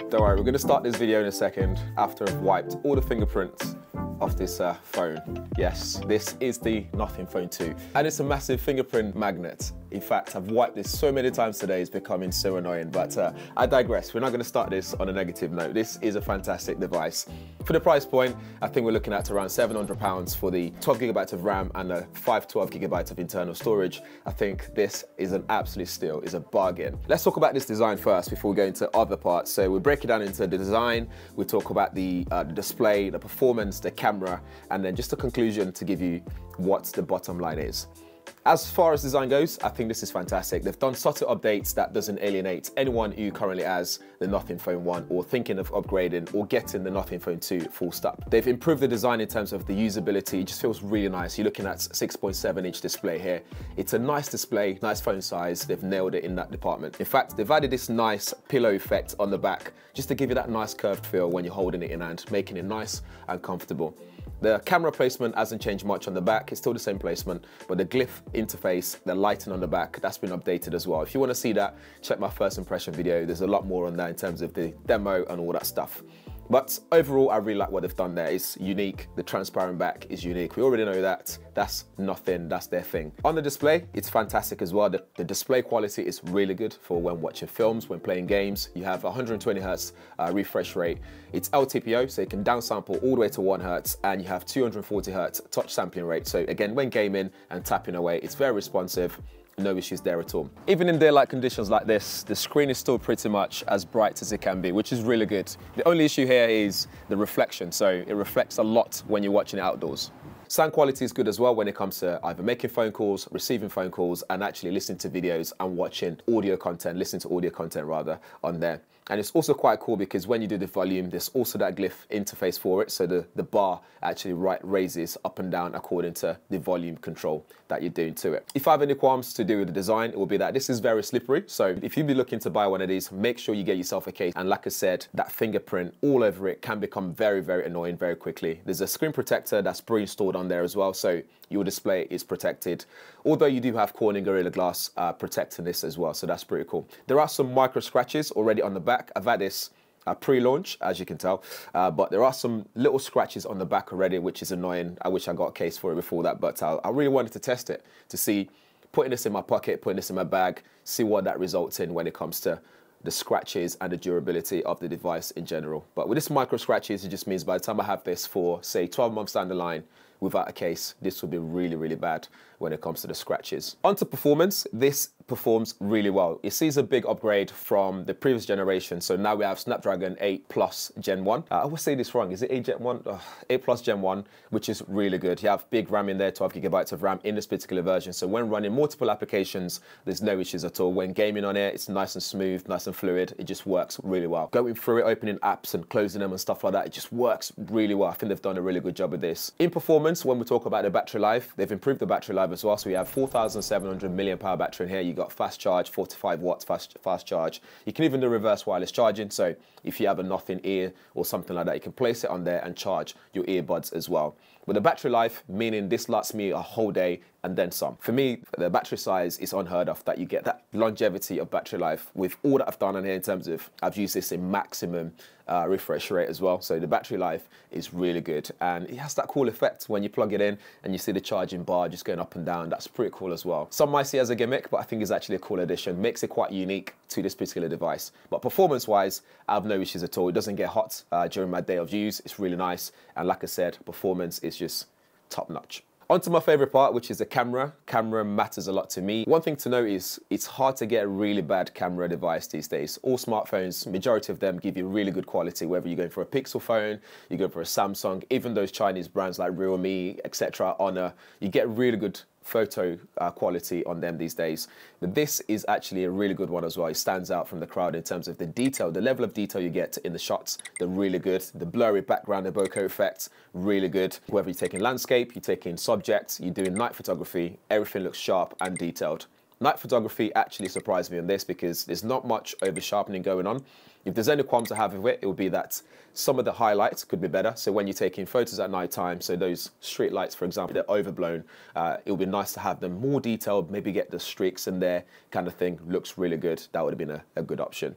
Don't worry, we're going to start this video in a second after I've wiped all the fingerprints off this phone. Yes, this is the Nothing Phone 2, and it's a massive fingerprint magnet. In fact, I've wiped this so many times today, it's becoming so annoying, but I digress. We're not going to start this on a negative note. This is a fantastic device. For the price point, I think we're looking at around £700 for the 12GB of RAM and the 512GB of internal storage. I think this is an absolute steal, is a bargain. Let's talk about this design first before we go into other parts. So we'll break it down into the design, we'll talk about the display, the performance, the camera, and then just a conclusion to give you what the bottom line is. As far as design goes, I think this is fantastic. They've done subtle updates that doesn't alienate anyone who currently has the Nothing Phone 1 or thinking of upgrading or getting the Nothing Phone 2 full stop. They've improved the design in terms of the usability. It just feels really nice. You're looking at 6.7-inch display here. It's a nice display, nice phone size. They've nailed it in that department. In fact, they've added this nice pillow effect on the back just to give you that nice curved feel when you're holding it in hand, making it nice and comfortable. The camera placement hasn't changed much on the back, it's still the same placement, but the Glyph interface, the lighting on the back, that's been updated as well. If you want to see that, check my first impression video. There's a lot more on that in terms of the demo and all that stuff. But overall, I really like what they've done there. It's unique. The transparent back is unique. We already know that. That's nothing, that's their thing. On the display, it's fantastic as well. The display quality is really good for when watching films, when playing games. You have 120 Hz refresh rate. It's LTPO, so you can downsample all the way to 1 Hz, and you have 240 Hz touch sampling rate. So again, when gaming and tapping away, it's very responsive. No issues there at all. Even in daylight conditions like this, the screen is still pretty much as bright as it can be, which is really good. The only issue here is the reflection, so it reflects a lot when you're watching it outdoors. Sound quality is good as well when it comes to either making phone calls, receiving phone calls, and actually listening to videos and watching audio content, listening to audio content rather, on there. And it's also quite cool because when you do the volume, there's also that Glyph interface for it. So the bar actually raises up and down according to the volume control that you're doing to it. If I have any qualms to do with the design, it will be that this is very slippery. So if you'd be looking to buy one of these, make sure you get yourself a case. And like I said, that fingerprint all over it can become very, very annoying very quickly. There's a screen protector that's pre-installed on there as well. So your display is protected. Although you do have Corning Gorilla Glass protecting this as well. So that's pretty cool. There are some micro scratches already on the back. I've had this pre-launch, as you can tell, but there are some little scratches on the back already, which is annoying. I wish I got a case for it before that, but I really wanted to test it to see, putting this in my pocket, putting this in my bag, see what that results in when it comes to the scratches and the durability of the device in general. But with this micro scratches, it just means by the time I have this for, say, 12 months down the line, without a case, this will be really, really bad when it comes to the scratches. Onto performance, this performs really well. It sees a big upgrade from the previous generation. So now we have Snapdragon 8 Plus Gen 1. I always say this wrong, is it 8 Gen 1? 8 Plus Gen 1, which is really good. You have big RAM in there, 12GB of RAM in this particular version. So when running multiple applications, there's no issues at all. When gaming on it, it's nice and smooth, nice and fluid. It just works really well. Going through it, opening apps and closing them and stuff like that, it just works really well. I think they've done a really good job with this. In performance, when we talk about the battery life, they've improved the battery life as well. So we have 4,700 milliamp hour battery in here. You got fast charge, 45 watts fast charge. You can even do reverse wireless charging. So if you have a nothing ear or something like that, you can place it on there and charge your earbuds as well. With the battery life, meaning this lasts me a whole day and then some. For me, the battery size is unheard of, that you get that longevity of battery life with all that I've done on here in terms of, I've used this in maximum refresh rate as well. So the battery life is really good. And it has that cool effect when you plug it in and you see the charging bar just going up and down. That's pretty cool as well. Some might see it as a gimmick, but I think it's actually a cool addition. Makes it quite unique to this particular device. But performance-wise, I have no issues at all. It doesn't get hot during my day of use. It's really nice. And like I said, performance is just top notch. On to my favorite part, which is the camera. Camera matters a lot to me. One thing to note is it's hard to get a really bad camera device these days. All smartphones, majority of them give you really good quality, whether you're going for a Pixel phone, you go for a Samsung, even those Chinese brands like Realme, etc., Honor, you get really good photo quality on them these days. But this is actually a really good one as well. It stands out from the crowd in terms of the detail, the level of detail you get in the shots. They're really good. The blurry background, the bokeh effect, really good. Whether you're taking landscape, you're taking subjects, you're doing night photography, everything looks sharp and detailed. Night photography actually surprised me on this because there's not much over sharpening going on. If there's any qualms I have with it, it would be that some of the highlights could be better. So when you're taking photos at night time, so those street lights, for example, they're overblown, it would be nice to have them more detailed, maybe get the streaks in there kind of thing. Looks really good. That would have been a good option.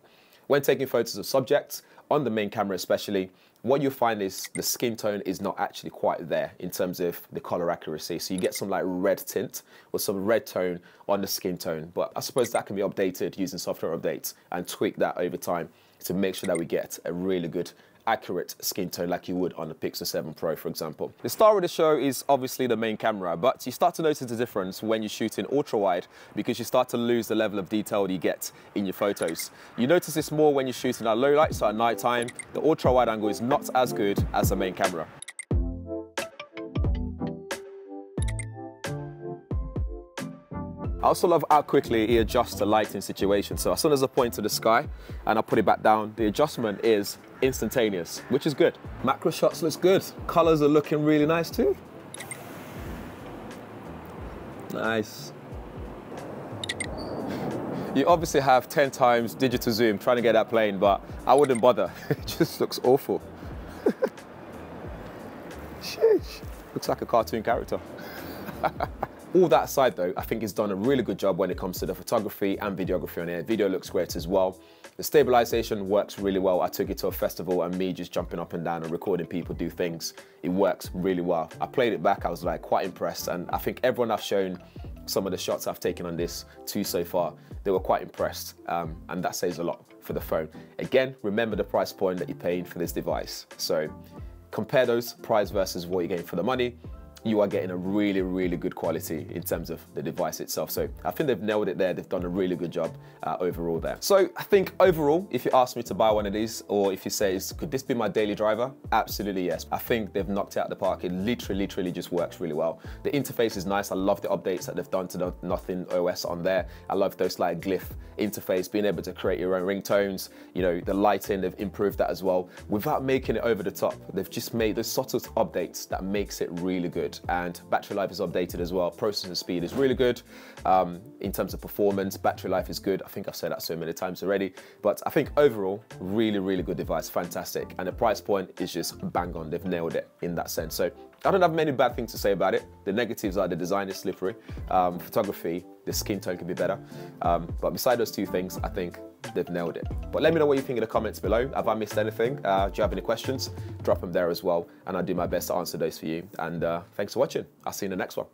when taking photos of subjects, on the main camera especially, what you find is the skin tone is not actually quite there in terms of the color accuracy. So you get some like red tint or some red tone on the skin tone. But I suppose that can be updated using software updates and tweak that over time to make sure that we get a really good accurate skin tone like you would on the Pixel 7 Pro, for example. The star of the show is obviously the main camera, but you start to notice the difference when you shoot in ultra wide because you start to lose the level of detail you get in your photos. You notice this more when you're shooting at low light, so at night time, the ultra wide angle is not as good as the main camera. I also love how quickly it adjusts the lighting situation. So as soon as I point to the sky and I put it back down, the adjustment is instantaneous, which is good. Macro shots looks good. Colors are looking really nice too. Nice. You obviously have 10 times digital zoom trying to get that plane, but I wouldn't bother. It just looks awful. Sheesh. Looks like a cartoon character. All that aside though, I think it's done a really good job when it comes to the photography and videography on here. Video looks great as well. The stabilization works really well. I took it to a festival and me just jumping up and down and recording people do things. It works really well. I played it back, I was like quite impressed, and I think everyone I've shown some of the shots I've taken on this to so far, they were quite impressed, and that says a lot for the phone. Again, remember the price point that you're paying for this device. So compare those price versus what you're getting for the money. You are getting a really, really good quality in terms of the device itself. So I think they've nailed it there. They've done a really good job overall there. So I think overall, if you ask me to buy one of these, or if you say, could this be my daily driver? Absolutely yes. I think they've knocked it out of the park. It literally just works really well. The interface is nice. I love the updates that they've done to the Nothing OS on there. I love those like Glyph interface, being able to create your own ringtones. You know, the lighting, they've improved that as well without making it over the top. They've just made those subtle updates that makes it really good. And battery life is updated as well. Processing speed is really good. In terms of performance, battery life is good. I think I've said that so many times already, but I think overall, really good device, fantastic. And the price point is just bang on. They've nailed it in that sense. So I don't have many bad things to say about it. The negatives are the design is slippery. Photography, the skin tone can be better. But beside those two things, I think they've nailed it. But let me know what you think in the comments below. Have I missed anything? Do you have any questions? Drop them there as well, and I'll do my best to answer those for you. And thanks for watching. I'll see you in the next one.